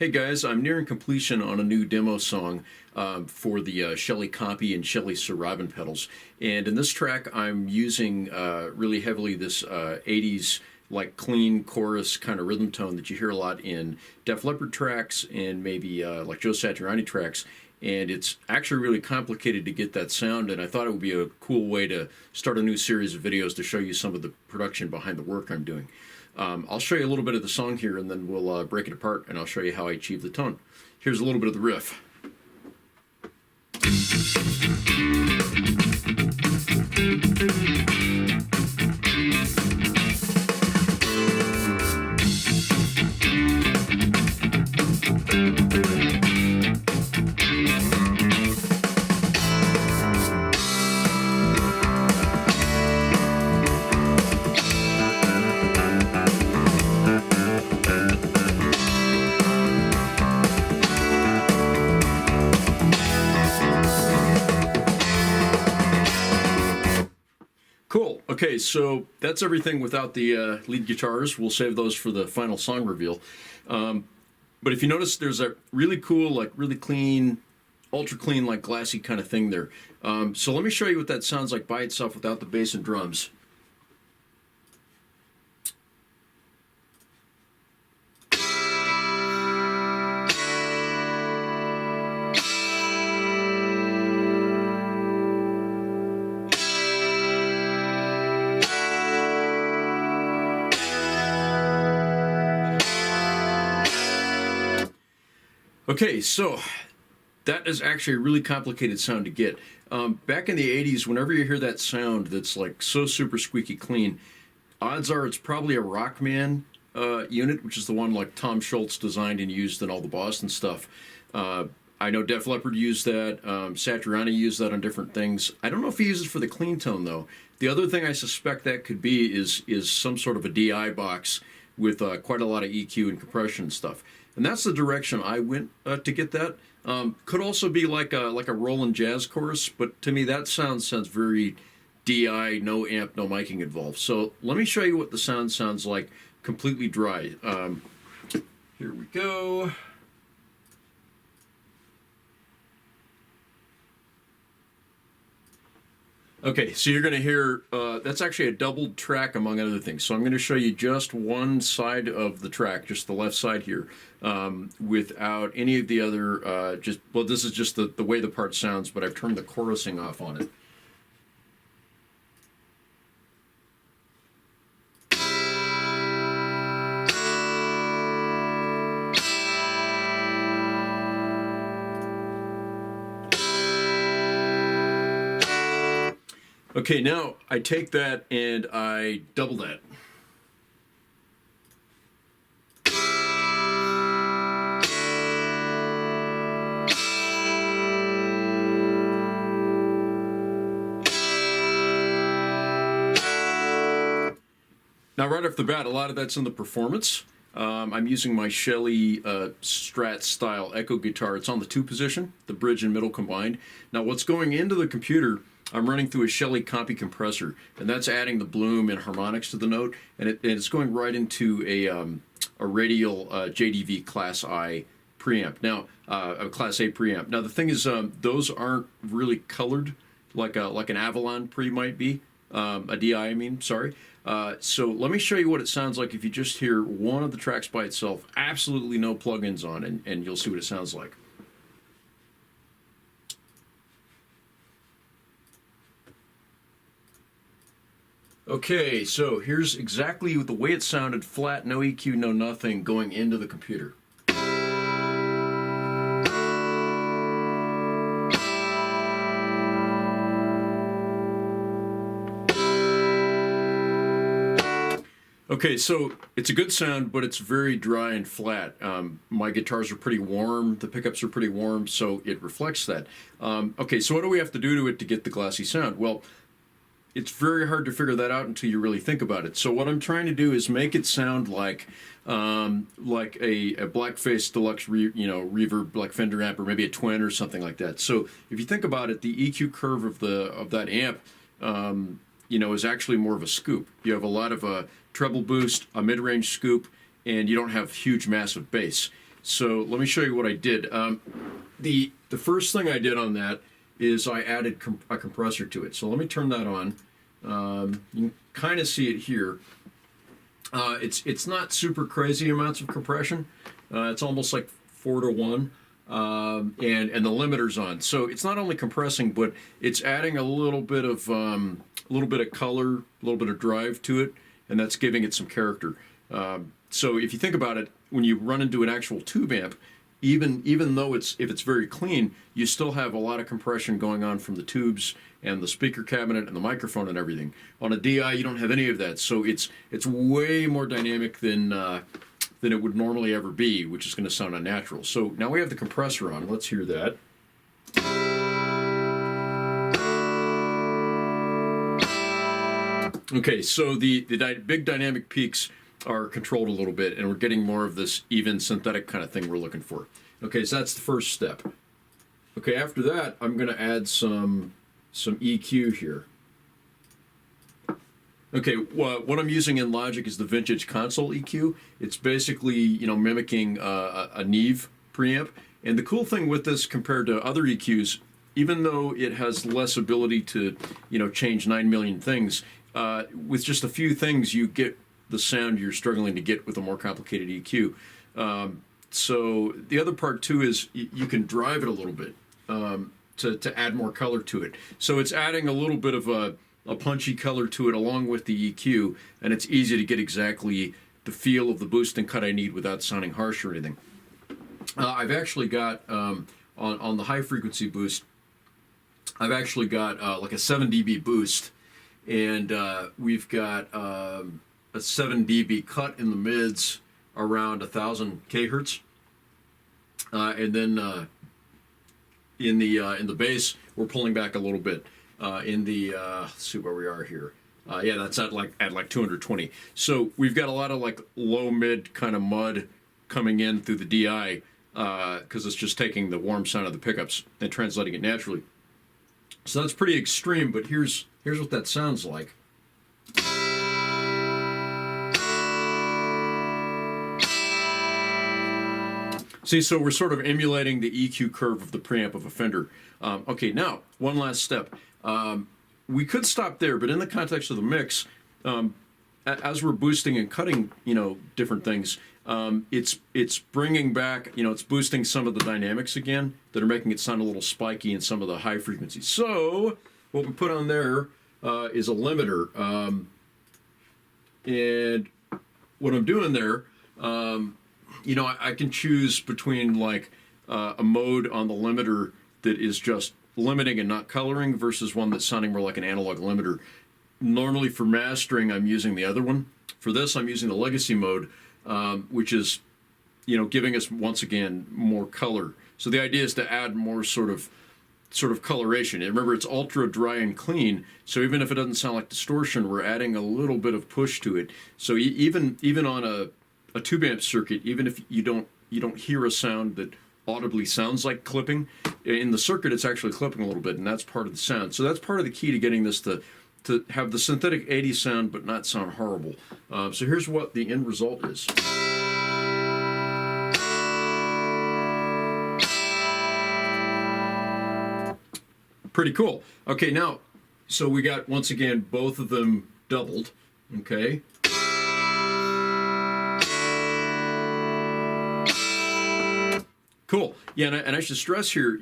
Hey guys, I'm nearing completion on a new demo song for the Chellee Compy and Chellee Syrah pedals. And in this track, I'm using really heavily this 80's like clean chorus kind of rhythm tone that you hear a lot in Def Leppard tracks and maybe like Joe Satriani tracks. And it's actually really complicated to get that sound, and I thought it would be a cool way to start a new series of videos to show you some of the production behind the work I'm doing. I'll show you a little bit of the song here, and then we'll break it apart, and I'll show you how I achieve the tone. Here's a little bit of the riff. Cool. Okay, so that's everything without the lead guitars. We'll save those for the final song reveal. But if you notice, there's a really cool, like really clean, ultra clean, like glassy kind of thing there. So let me show you what that sounds like by itself without the bass and drums. Okay, so that is actually a really complicated sound to get. Back in the 80's, whenever you hear that sound that's like so super squeaky clean, odds are it's probably a Rockman unit, which is the one like Tom Schultz designed and used in all the Boston stuff. I know Def Leppard used that. Satriani used that on different things. I don't know if he uses it for the clean tone, though. The other thing I suspect that could be is some sort of a DI box with quite a lot of EQ and compression and stuff. And that's the direction I went to get that. Could also be like a Roland jazz chorus, but to me that sounds very DI, no amp, no miking involved. So let me show you what the sound sounds like completely dry. Here we go. Okay, so you're going to hear, that's actually a doubled track among other things. So I'm going to show you just one side of the track, just the left side here, without any of the other, well, this is just the way the part sounds, but I've turned the chorusing off on it. Okay, now I take that and I double that. Now right off the bat, a lot of that's in the performance. I'm using my Chellee Strat style Echo guitar. It's on the 2 position, the bridge and middle combined. Now what's going into the computer, I'm running through a Chellee Compy compressor, and that's adding the bloom and harmonics to the note, and it's going right into a Radial JDV Class I preamp. Now, a Class A preamp. Now the thing is, those aren't really colored like an Avalon pre might be, a DI I mean, sorry. So let me show you what it sounds like if you just hear one of the tracks by itself, absolutely no plugins on, and you'll see what it sounds like. Okay, so here's exactly the way it sounded, flat, no EQ, no nothing, going into the computer. Okay, so it's a good sound, but it's very dry and flat. My guitars are pretty warm, the pickups are pretty warm, so it reflects that. Okay, so what do we have to do to it to get the glassy sound? Well, it's very hard to figure that out until you really think about it. So what I'm trying to do is make it sound like a Blackface Deluxe reverb, like Fender amp, or maybe a Twin or something like that. So if you think about it, the EQ curve of that amp is actually more of a scoop. You have a lot of treble boost, a mid-range scoop, and you don't have huge, massive bass. So let me show you what I did. The first thing I did on that is I added a compressor to it. So let me turn that on. You can kind of see it here. It's not super crazy amounts of compression. It's almost like 4-to-1, and the limiter's on. So it's not only compressing, but it's adding a little bit of color, a little bit of drive to it, and that's giving it some character. So if you think about it, when you run into an actual tube amp, even though if it's very clean, you still have a lot of compression going on from the tubes and the speaker cabinet and the microphone and everything. On a DI, you don't have any of that, so it's way more dynamic than it would normally ever be, which is going to sound unnatural. So now we have the compressor on. Let's hear that. Okay, so the big dynamic peaks are controlled a little bit, and we're getting more of this even synthetic kind of thing we're looking for. Okay, so that's the first step. Okay, after that, I'm going to add some EQ here. Okay, what I'm using in Logic is the vintage console EQ. It's basically, mimicking a Neve preamp. And the cool thing with this compared to other EQs, even though it has less ability to, change 9 million things, with just a few things you get the sound you're struggling to get with a more complicated EQ. So the other part too is you can drive it a little bit to add more color to it. So it's adding a little bit of a punchy color to it along with the EQ, and it's easy to get exactly the feel of the boost and cut I need without sounding harsh or anything. I've actually got, on the high frequency boost, I've actually got like a 7 dB boost, and we've got a 7 dB cut in the mids around 1000 kHz, and then in the bass we're pulling back a little bit. Let's see where we are here. Yeah, that's at like 220. So we've got a lot of like low mid kind of mud coming in through the DI because it's just taking the warm sound of the pickups and translating it naturally. So that's pretty extreme, but here's what that sounds like. See, so we're sort of emulating the EQ curve of the preamp of a Fender. Okay, now, one last step. We could stop there, but in the context of the mix, as we're boosting and cutting, different things, it's bringing back, it's boosting some of the dynamics again that are making it sound a little spiky in some of the high frequencies. So what we put on there is a limiter, and what I'm doing there, I can choose between like a mode on the limiter that is just limiting and not coloring versus one that's sounding more like an analog limiter. Normally for mastering, I'm using the other one. For this, I'm using the legacy mode, which is, giving us once again more color. So the idea is to add more sort of coloration. And remember, it's ultra dry and clean, so even if it doesn't sound like distortion, we're adding a little bit of push to it. So even on a tube amp circuit, even if you don't hear a sound that audibly sounds like clipping, in the circuit it's actually clipping a little bit, and that's part of the sound. So that's part of the key to getting this to have the synthetic 80s sound but not sound horrible. So here's what the end result is. Pretty cool. Okay, now, so we got, once again, both of them doubled, okay? Cool. Yeah, and I should stress here,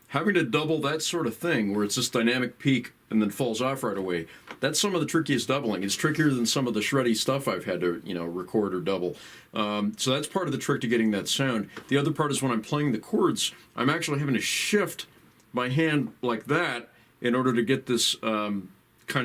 having to double that sort of thing where it's this dynamic peak and then falls off right away, that's some of the trickiest doubling. It's trickier than some of the shreddy stuff I've had to, record or double. So that's part of the trick to getting that sound. The other part is when I'm playing the chords, I'm actually having to shift my hand like that in order to get this kind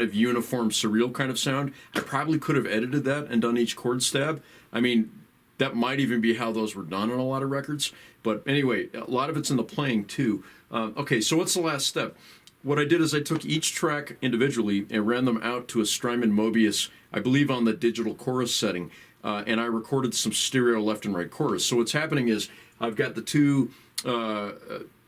of uniform, surreal kind of sound. I probably could have edited that and done each chord stab. I mean, that might even be how those were done on a lot of records. But anyway, a lot of it's in the playing too. Okay, so what's the last step? What I did is I took each track individually and ran them out to a Strymon Mobius, I believe on the digital chorus setting, and I recorded some stereo left and right chorus. So what's happening is I've got the two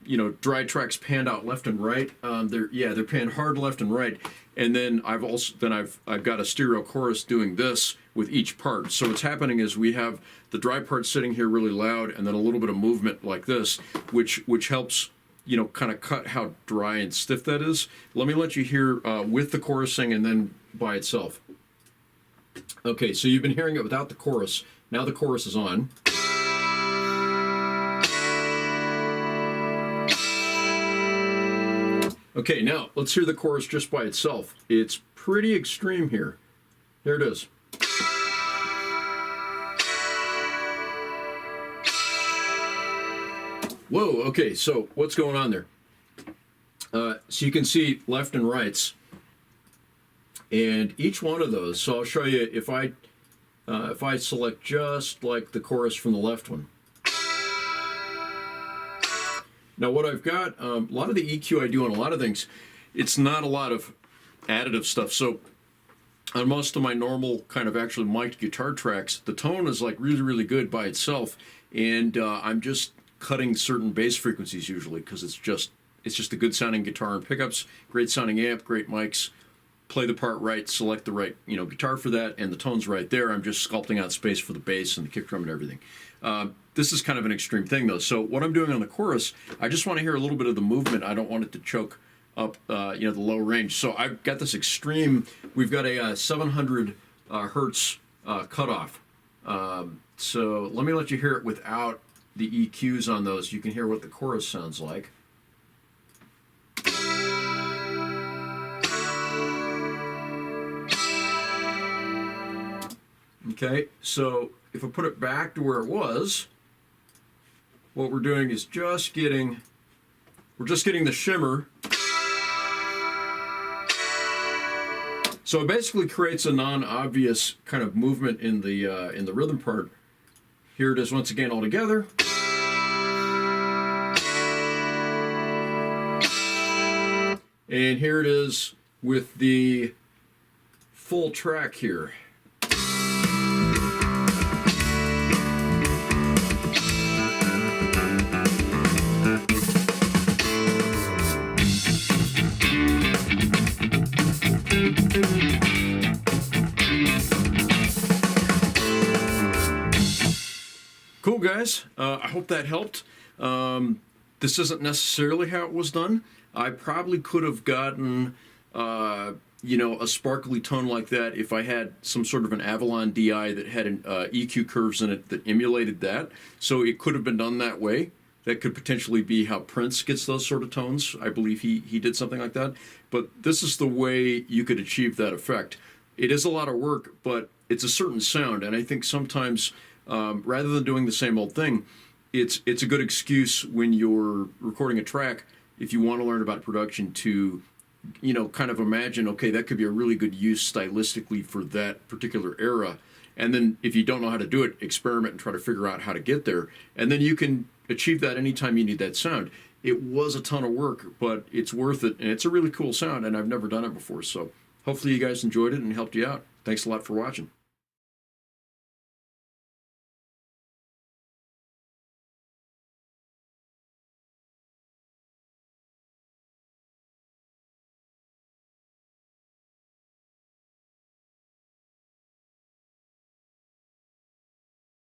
you know, dry tracks panned out left and right. They're panned hard left and right. And then I've got a stereo chorus doing this with each part. So what's happening is we have the dry part sitting here really loud, and then a little bit of movement like this, which helps, you know, kind of cut how dry and stiff that is. Let me let you hear with the chorusing and then by itself. Okay, so you've been hearing it without the chorus. Now the chorus is on. Okay, now let's hear the chorus just by itself. It's pretty extreme here. Here it is. Whoa, okay, so what's going on there? So you can see left and rights. And each one of those, so I'll show you if I select just like the chorus from the left one. Now what I've got, a lot of the EQ I do on a lot of things, it's not a lot of additive stuff. So on most of my normal kind of actually mic'd guitar tracks, the tone is like really, really good by itself. And I'm just cutting certain bass frequencies usually because it's just a good sounding guitar and pickups, great sounding amp, great mics, play the part right, select the right, you know, guitar for that, and the tone's right there. I'm just sculpting out space for the bass and the kick drum and everything. This is kind of an extreme thing though. So what I'm doing on the chorus, I just want to hear a little bit of the movement. I don't want it to choke up, you know, the low range. So I've got this extreme, we've got a 700 hertz cutoff. So let me let you hear it without the EQs on those. You can hear what the chorus sounds like. Okay, so if I put it back to where it was, what we're doing is we're just getting the shimmer. So it basically creates a non-obvious kind of movement in the rhythm part. Here it is once again all together. And here it is with the full track here. Cool, guys. I hope that helped. This isn't necessarily how it was done. I probably could have gotten, you know, a sparkly tone like that if I had some sort of an Avalon DI that had an EQ curves in it that emulated that. So it could have been done that way. That could potentially be how Prince gets those sort of tones. I believe he did something like that. But this is the way you could achieve that effect. It is a lot of work, but it's a certain sound. And I think sometimes, rather than doing the same old thing, it's a good excuse when you're recording a track, if you want to learn about production, to, you know, kind of imagine, okay, that could be a really good use stylistically for that particular era. And then if you don't know how to do it, experiment and try to figure out how to get there. And then you can achieve that anytime you need that sound. It was a ton of work, but it's worth it. And it's a really cool sound, and I've never done it before. So hopefully you guys enjoyed it and helped you out. Thanks a lot for watching.